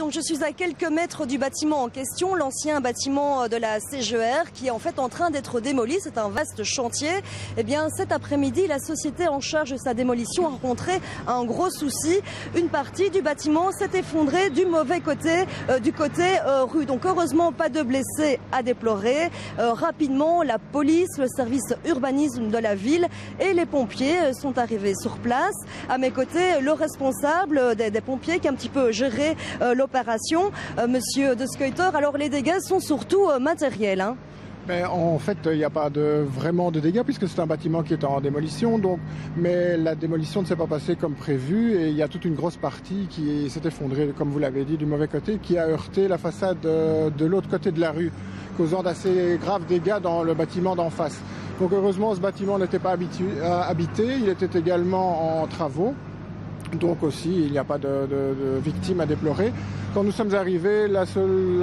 Donc je suis à quelques mètres du bâtiment en question, l'ancien bâtiment de la CGR qui est en fait en train d'être démoli. C'est un vaste chantier. Eh bien cet après-midi, la société en charge de sa démolition a rencontré un gros souci. Une partie du bâtiment s'est effondrée du mauvais côté, du côté rue. Donc heureusement pas de blessés à déplorer. Rapidement, la police, le service urbanisme de la ville et les pompiers sont arrivés sur place. À mes côtés, le responsable des pompiers qui a un petit peu géré l'opération, Monsieur De Skuyter. Alors les dégâts sont surtout matériels. Ben, en fait, il n'y a pas vraiment de dégâts puisque c'est un bâtiment qui est en démolition. Mais la démolition ne s'est pas passée comme prévu et il y a toute une grosse partie qui s'est effondrée, comme vous l'avez dit, du mauvais côté, qui a heurté la façade de l'autre côté de la rue, causant d'assez graves dégâts dans le bâtiment d'en face. Donc heureusement, ce bâtiment n'était pas habité, il était également en travaux. Donc aussi, il n'y a pas de victimes à déplorer. Quand nous sommes arrivés, la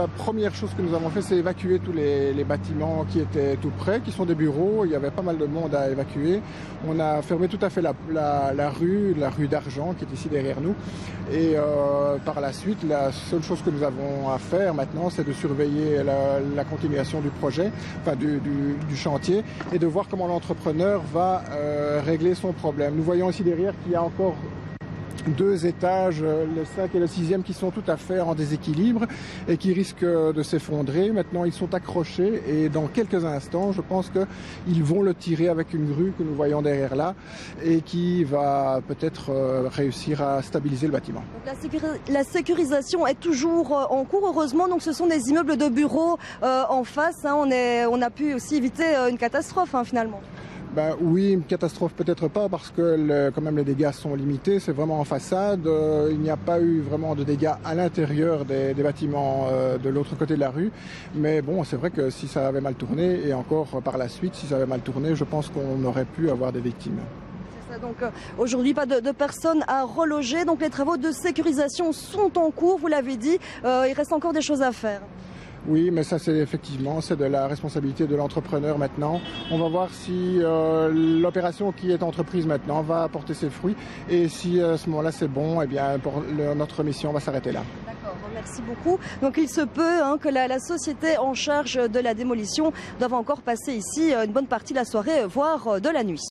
première chose que nous avons fait, c'est évacuer tous les bâtiments qui étaient tout près, qui sont des bureaux. Il y avait pas mal de monde à évacuer. On a fermé tout à fait la rue d'Argent, qui est ici derrière nous. Et par la suite, la seule chose que nous avons à faire maintenant, c'est de surveiller la continuation du projet, enfin du chantier, et de voir comment l'entrepreneur va régler son problème. Nous voyons ici derrière qu'il y a encore 2 étages, le 5 et le 6e, qui sont tout à fait en déséquilibre et qui risquent de s'effondrer. Maintenant, ils sont accrochés et dans quelques instants, je pense qu'ils vont le tirer avec une grue que nous voyons derrière là et qui va peut-être réussir à stabiliser le bâtiment. Donc la sécurisation est toujours en cours, heureusement. Donc ce sont des immeubles de bureaux en face. On a pu aussi éviter une catastrophe finalement. Ben oui, une catastrophe peut-être pas parce que quand même les dégâts sont limités, c'est vraiment en façade. Il n'y a pas eu vraiment de dégâts à l'intérieur des bâtiments de l'autre côté de la rue. Mais bon, c'est vrai que si ça avait mal tourné, et encore par la suite, si ça avait mal tourné, je pense qu'on aurait pu avoir des victimes. C'est ça, donc aujourd'hui pas de personnes à reloger, donc les travaux de sécurisation sont en cours, vous l'avez dit, il reste encore des choses à faire. Oui, mais ça c'est de la responsabilité de l'entrepreneur maintenant. On va voir si l'opération qui est entreprise maintenant va apporter ses fruits et si à ce moment-là c'est bon, eh bien notre mission va s'arrêter là. D'accord, merci beaucoup. Donc il se peut que la société en charge de la démolition doive encore passer ici une bonne partie de la soirée, voire de la nuit.